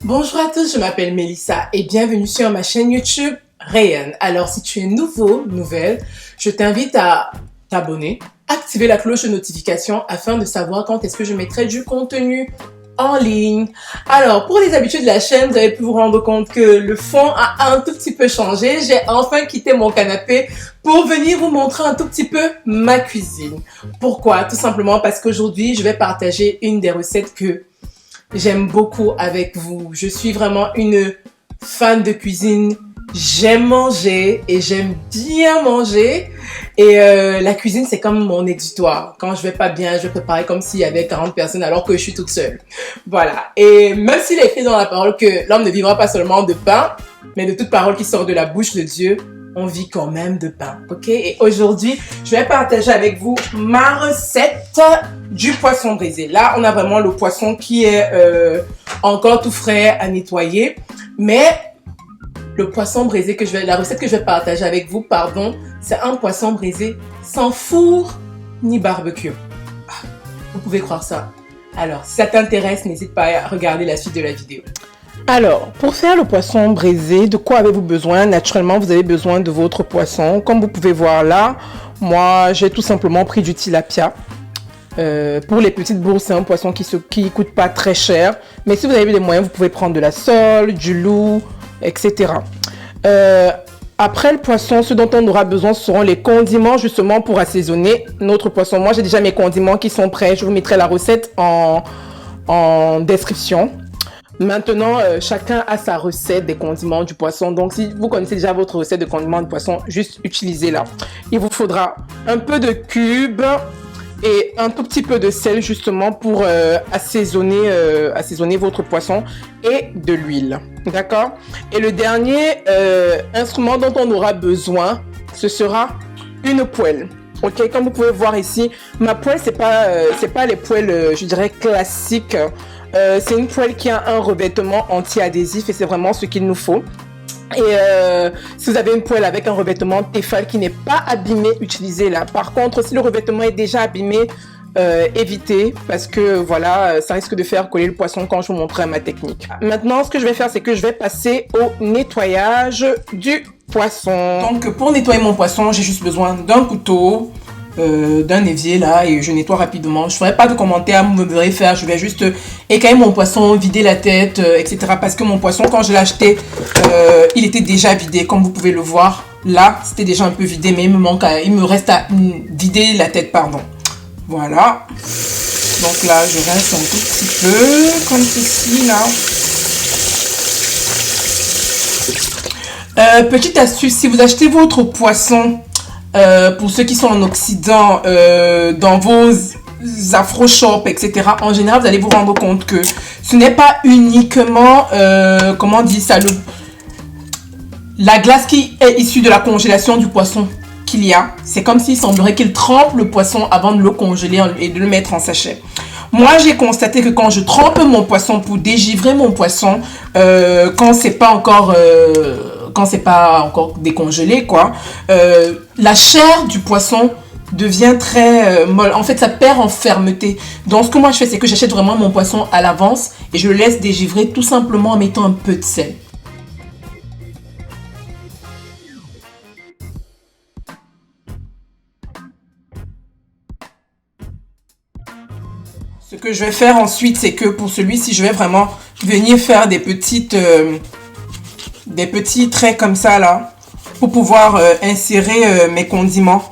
Bonjour à tous, je m'appelle Mélissa et bienvenue sur ma chaîne YouTube Rayon. Alors si tu es nouvelle, je t'invite à t'abonner, activer la cloche de notification afin de savoir quand est-ce que je mettrai du contenu en ligne. Alors pour les habitudes de la chaîne, vous avez pu vous rendre compte que le fond a un tout petit peu changé. J'ai enfin quitté mon canapé pour venir vous montrer un tout petit peu ma cuisine. Pourquoi? Tout simplement parce qu'aujourd'hui, je vais partager une des recettes que j'aime beaucoup avec vous. Je suis vraiment une fan de cuisine. J'aime manger et j'aime bien manger. Et la cuisine, c'est comme mon exutoire. Quand je vais pas bien, je prépare comme s'il y avait 40 personnes alors que je suis toute seule. Voilà. Et même s'il est écrit dans la parole que l'homme ne vivra pas seulement de pain, mais de toute parole qui sort de la bouche de Dieu, on vit quand même de pain, ok? Et aujourd'hui, je vais partager avec vous ma recette du poisson braisé. Là, on a vraiment le poisson qui est encore tout frais à nettoyer. Mais le poisson braisé la recette que je vais partager avec vous, c'est un poisson braisé sans four ni barbecue. Ah, vous pouvez croire ça. Alors, si ça t'intéresse, n'hésite pas à regarder la suite de la vidéo. Alors, pour faire le poisson braisé, de quoi avez-vous besoin? Naturellement, vous avez besoin de votre poisson. Comme vous pouvez voir là, moi, j'ai tout simplement pris du tilapia. Pour les petites bourses, c'est un poisson qui coûte pas très cher. Mais si vous avez les moyens, vous pouvez prendre de la sole, du loup, etc. Après le poisson, ce dont on aura besoin, ce seront les condiments justement pour assaisonner notre poisson. Moi, j'ai déjà mes condiments qui sont prêts. Je vous mettrai la recette en description. Maintenant, chacun a sa recette des condiments du poisson. Donc, si vous connaissez déjà votre recette de condiments du poisson, juste utilisez-la. Il vous faudra un peu de cube et un tout petit peu de sel justement pour assaisonner votre poisson et de l'huile. D'accord? Et le dernier instrument dont on aura besoin, ce sera une poêle. Ok, comme vous pouvez voir ici, ma poêle, c'est pas les poêles, je dirais, classiques. C'est une poêle qui a un revêtement anti-adhésif et c'est vraiment ce qu'il nous faut. Et si vous avez une poêle avec un revêtement Tefal qui n'est pas abîmé, utilisez-la. Par contre, si le revêtement est déjà abîmé, évitez parce que voilà, ça risque de faire coller le poisson quand je vous montrerai ma technique. Maintenant, ce que je vais faire, c'est que je vais passer au nettoyage du poisson. Donc, pour nettoyer mon poisson, j'ai juste besoin d'un couteau, d'un évier là, et je nettoie rapidement. Je ferai pas de commentaires, vous me verrez faire. Je vais juste écailler mon poisson, vider la tête, etc. Parce que mon poisson, quand je l'ai acheté, il était déjà vidé, comme vous pouvez le voir. Là, c'était déjà un peu vidé, mais il me reste à vider la tête, pardon. Voilà. Donc là, je rince un tout petit peu, comme ceci là. Petite astuce, si vous achetez votre poisson, pour ceux qui sont en Occident, dans vos afro-shops, etc., en général, vous allez vous rendre compte que ce n'est pas uniquement, comment on dit ça, la glace qui est issue de la congélation du poisson qu'il y a. C'est comme s'il semblerait qu'il trempe le poisson avant de le congeler et de le mettre en sachet. Moi, j'ai constaté que quand je trempe mon poisson pour dégivrer mon poisson, quand c'est pas encore décongelé, quoi, la chair du poisson devient très molle. En fait, ça perd en fermeté. Donc, ce que moi je fais, c'est que j'achète vraiment mon poisson à l'avance et je le laisse dégivrer tout simplement en mettant un peu de sel. Ce que je vais faire ensuite, c'est que pour celui-ci, je vais vraiment venir faire des petits traits comme ça là, pour pouvoir insérer mes condiments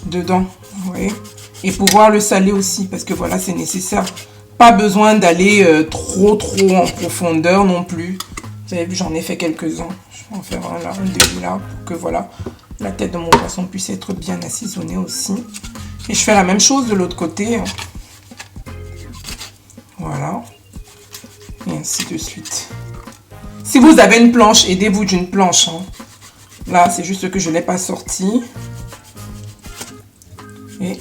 dedans, vous voyez, et pouvoir le saler aussi, parce que voilà, c'est nécessaire. Pas besoin d'aller trop en profondeur non plus. Vous avez vu, j'en ai fait quelques-uns. Je vais en faire un là, un demi là, pour que voilà, la tête de mon poisson puisse être bien assaisonnée aussi. Et je fais la même chose de l'autre côté. Voilà. Et ainsi de suite. Si vous avez une planche, aidez-vous d'une planche. Hein. Là, c'est juste que je ne l'ai pas sorti. Et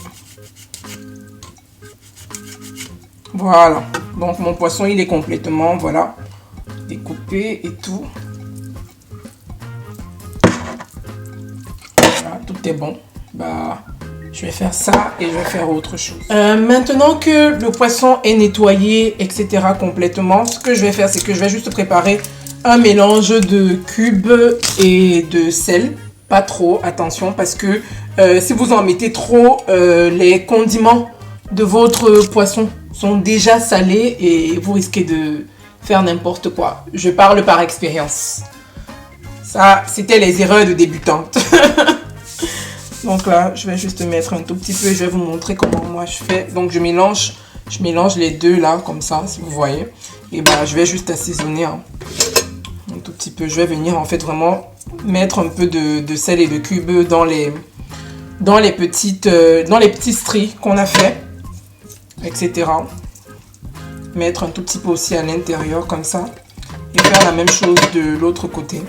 voilà. Donc, mon poisson, il est complètement, voilà, découpé et tout. Voilà, tout est bon. Bah, Je vais faire ça et je vais faire autre chose. Maintenant que le poisson est nettoyé, etc. complètement, ce que je vais faire, c'est que je vais juste préparer un mélange de cubes et de sel. Pas trop, attention, parce que si vous en mettez trop, les condiments de votre poisson sont déjà salés et vous risquez de faire n'importe quoi. Je parle par expérience. Ça, c'était les erreurs de débutante. Donc là, je vais juste mettre un tout petit peu et je vais vous montrer comment moi je fais. Donc je mélange les deux là, comme ça, si vous voyez. Et ben, je vais juste assaisonner un tout petit peu. Je vais venir en fait vraiment mettre un peu de sel et de cube dans les petits stries qu'on a fait, etc. Mettre un tout petit peu aussi à l'intérieur comme ça. Et faire la même chose de l'autre côté.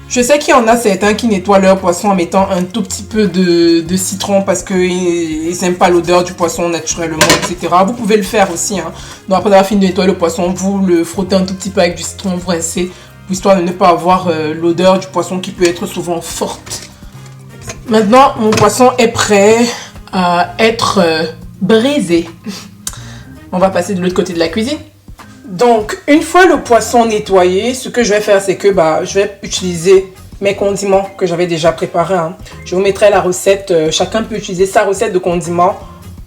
Je sais qu'il y en a certains qui nettoient leur poisson en mettant un tout petit peu de citron parce qu'ils n'aiment pas l'odeur du poisson naturellement, etc. Vous pouvez le faire aussi. Hein. Donc après avoir fini de nettoyer le poisson, vous le frottez un tout petit peu avec du citron, vous rincez, histoire de ne pas avoir l'odeur du poisson qui peut être souvent forte. Maintenant, mon poisson est prêt à être brisé. On va passer de l'autre côté de la cuisine. Donc, une fois le poisson nettoyé, ce que je vais faire, c'est que je vais utiliser mes condiments que j'avais déjà préparés. Hein. Je vous mettrai la recette. Chacun peut utiliser sa recette de condiments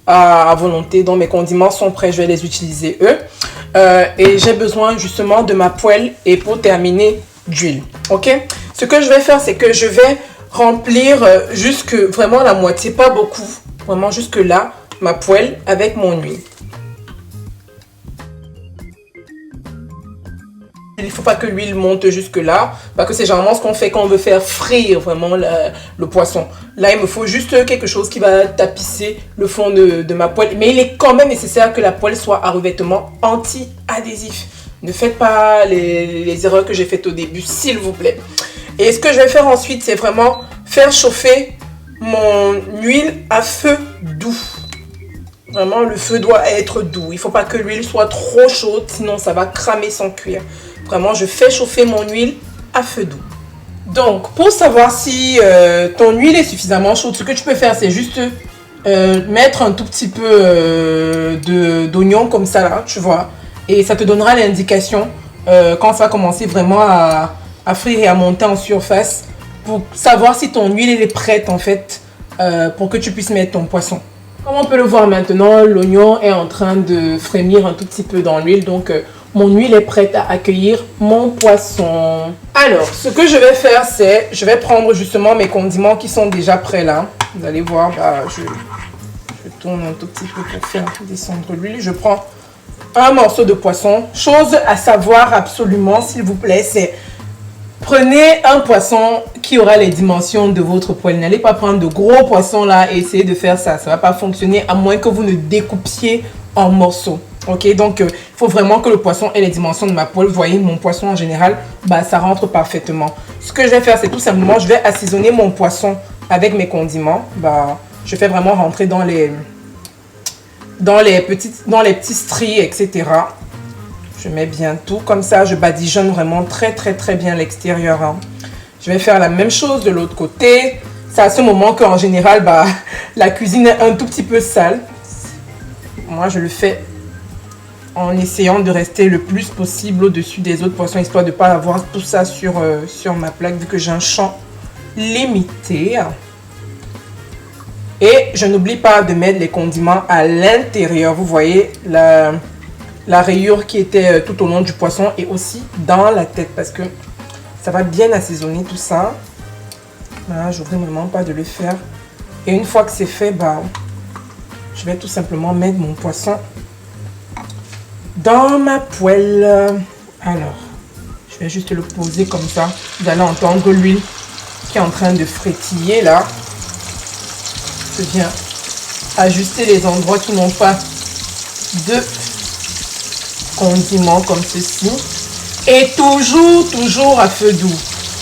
à volonté. Donc, mes condiments sont prêts. Je vais les utiliser eux. Et j'ai besoin justement de ma poêle et pour terminer, d'huile. Ok? Ce que je vais faire, c'est que je vais remplir jusque vraiment la moitié, pas beaucoup. Vraiment jusque là, ma poêle avec mon huile. Il ne faut pas que l'huile monte jusque là, parce que c'est généralement ce qu'on fait quand on veut faire frire vraiment le poisson. Là, il me faut juste quelque chose qui va tapisser le fond de ma poêle. Mais il est quand même nécessaire que la poêle soit à revêtement anti-adhésif. Ne faites pas les erreurs que j'ai faites au début, s'il vous plaît. Et ce que je vais faire ensuite, c'est vraiment faire chauffer mon huile à feu doux. Vraiment, le feu doit être doux. Il ne faut pas que l'huile soit trop chaude, sinon ça va cramer sans cuire. Vraiment, je fais chauffer mon huile à feu doux. Donc, pour savoir si ton huile est suffisamment chaude, ce que tu peux faire, c'est juste mettre un tout petit peu d'oignon comme ça, là, tu vois. Et ça te donnera l'indication quand ça va commencer vraiment à frire et à monter en surface pour savoir si ton huile est prête, en fait, pour que tu puisses mettre ton poisson. Comme on peut le voir maintenant, l'oignon est en train de frémir un tout petit peu dans l'huile. Donc, mon huile est prête à accueillir mon poisson. Alors, ce que je vais faire, c'est... Je vais prendre justement mes condiments qui sont déjà prêts là. Vous allez voir, je tourne un tout petit peu pour faire descendre l'huile. Je prends un morceau de poisson. Chose à savoir absolument, s'il vous plaît, c'est... Prenez un poisson qui aura les dimensions de votre poêle. N'allez pas prendre de gros poissons là et essayer de faire ça. Ça ne va pas fonctionner à moins que vous ne découpiez en morceaux. Ok, donc il faut vraiment que le poisson ait les dimensions de ma poêle. Vous voyez, mon poisson en général, ça rentre parfaitement. Ce que je vais faire, c'est tout simplement, je vais assaisonner mon poisson avec mes condiments. Je fais vraiment rentrer dans les petits stries, etc. Je mets bien tout. Comme ça, je badigeonne vraiment très, très, très bien l'extérieur. Hein. Je vais faire la même chose de l'autre côté. C'est à ce moment qu'en général, la cuisine est un tout petit peu sale. Moi, je le fais en essayant de rester le plus possible au-dessus des autres poissons, histoire de ne pas avoir tout ça sur ma plaque, vu que j'ai un champ limité. Et je n'oublie pas de mettre les condiments à l'intérieur. Vous voyez la rayure qui était tout au long du poisson et aussi dans la tête, parce que ça va bien assaisonner tout ça. Voilà, je n'oublie vraiment pas de le faire. Et une fois que c'est fait, je vais tout simplement mettre mon poisson dans ma poêle. Alors, je vais juste le poser comme ça. Vous allez entendre l'huile qui est en train de frétiller là. Je viens ajuster les endroits qui n'ont pas de condiments comme ceci. Et toujours à feu doux.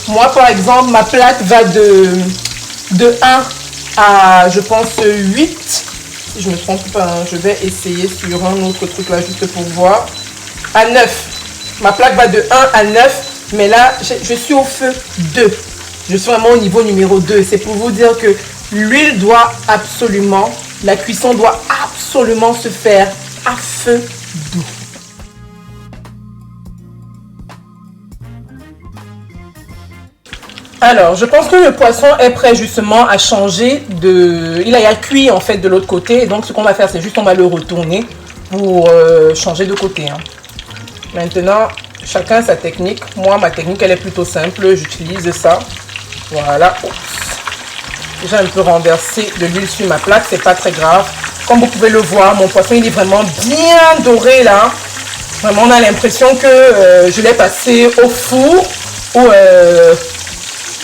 Moi, par exemple, ma plaque va de 1 à, je pense, 8. Si je ne me trompe pas, je vais essayer sur un autre truc là, juste pour voir. À 9. Ma plaque va de 1 à 9. Mais là, je suis au feu 2. Je suis vraiment au niveau numéro 2. C'est pour vous dire que l'huile doit absolument, la cuisson doit absolument se faire à feu doux. Alors, je pense que le poisson est prêt justement à changer de... Il a cuit en fait de l'autre côté. Et donc, ce qu'on va faire, c'est juste on va le retourner pour changer de côté. Hein. Maintenant, chacun sa technique. Moi, ma technique, elle est plutôt simple. J'utilise ça. Voilà. Oups. J'ai un peu renversé de l'huile sur ma plaque. C'est pas très grave. Comme vous pouvez le voir, mon poisson, il est vraiment bien doré là. Vraiment, on a l'impression que je l'ai passé au four ou...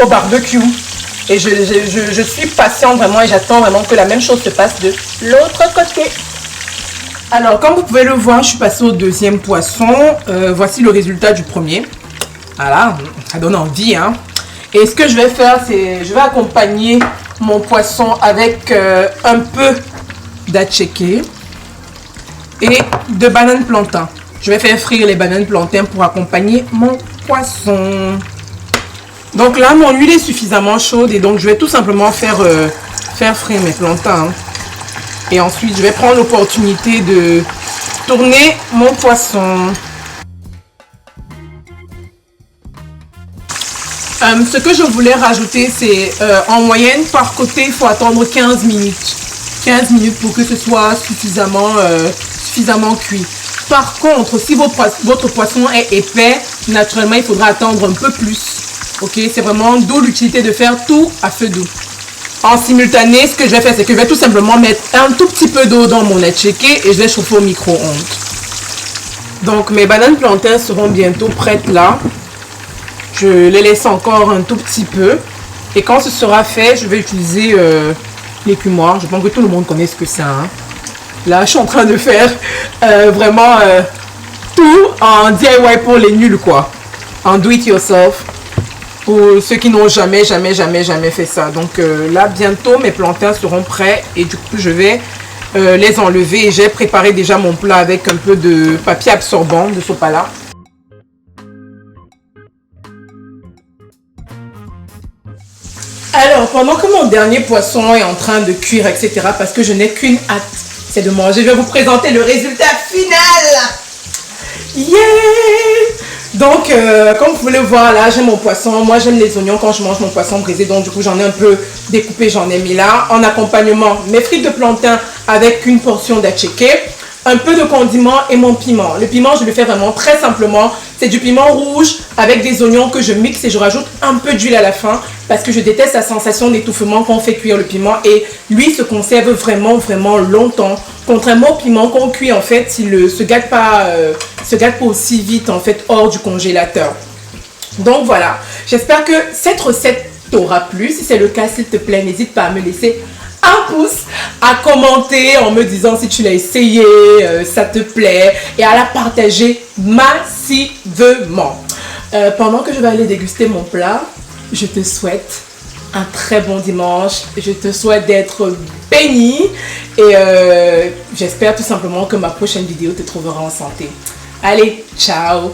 au barbecue et je suis patiente vraiment et j'attends vraiment que la même chose se passe de l'autre côté. Alors comme vous pouvez le voir, je suis passée au deuxième poisson. Voici le résultat du premier. Voilà, ça donne envie hein. Et ce que je vais faire, c'est je vais accompagner mon poisson avec un peu d'attiéké et de banane plantain. Je vais faire frire les bananes plantain pour accompagner mon poisson. Donc là, mon huile est suffisamment chaude et donc je vais tout simplement faire frire mes plantains. Hein. Et ensuite, je vais prendre l'opportunité de tourner mon poisson. Ce que je voulais rajouter, c'est en moyenne, par côté, il faut attendre 15 minutes. 15 minutes pour que ce soit suffisamment cuit. Par contre, si votre poisson est épais, naturellement, il faudra attendre un peu plus. Ok, c'est vraiment d'où l'utilité de faire tout à feu doux. En simultané, ce que je vais faire, c'est que je vais tout simplement mettre un tout petit peu d'eau dans mon attiéké et je vais chauffer au micro-ondes. Donc, mes bananes plantains seront bientôt prêtes là. Je les laisse encore un tout petit peu. Et quand ce sera fait, je vais utiliser l'écumoire. Je pense que tout le monde connaît ce que c'est. Hein. Là, je suis en train de faire vraiment tout en DIY pour les nuls, quoi. En do it yourself. Pour ceux qui n'ont jamais fait ça. Donc là, bientôt, mes plantains seront prêts. Et du coup, je vais les enlever. Et j'ai préparé déjà mon plat avec un peu de papier absorbant de sopala. Alors, pendant que mon dernier poisson est en train de cuire, etc., parce que je n'ai qu'une hâte, c'est de manger, je vais vous présenter le résultat final. Yeah! Donc, comme vous pouvez le voir, là, j'ai mon poisson. Moi, j'aime les oignons quand je mange mon poisson braisé. Donc, du coup, j'en ai un peu découpé, j'en ai mis là. En accompagnement, mes frites de plantain avec une portion d'attiéké, un peu de condiment et mon piment. Le piment, je le fais vraiment très simplement. C'est du piment rouge avec des oignons que je mixe et je rajoute un peu d'huile à la fin parce que je déteste la sensation d'étouffement quand on fait cuire le piment et lui se conserve vraiment longtemps. Contrairement au piment qu'on cuit, en fait, il ne se gâte pas aussi vite en fait hors du congélateur. Donc voilà, j'espère que cette recette t'aura plu. Si c'est le cas, s'il te plaît, n'hésite pas à me laisser un pouce, à commenter en me disant si tu l'as essayé, ça te plaît et à la partager massivement. Pendant que je vais aller déguster mon plat, je te souhaite un très bon dimanche. Je te souhaite d'être béni et j'espère tout simplement que ma prochaine vidéo te trouvera en santé. Allez, ciao!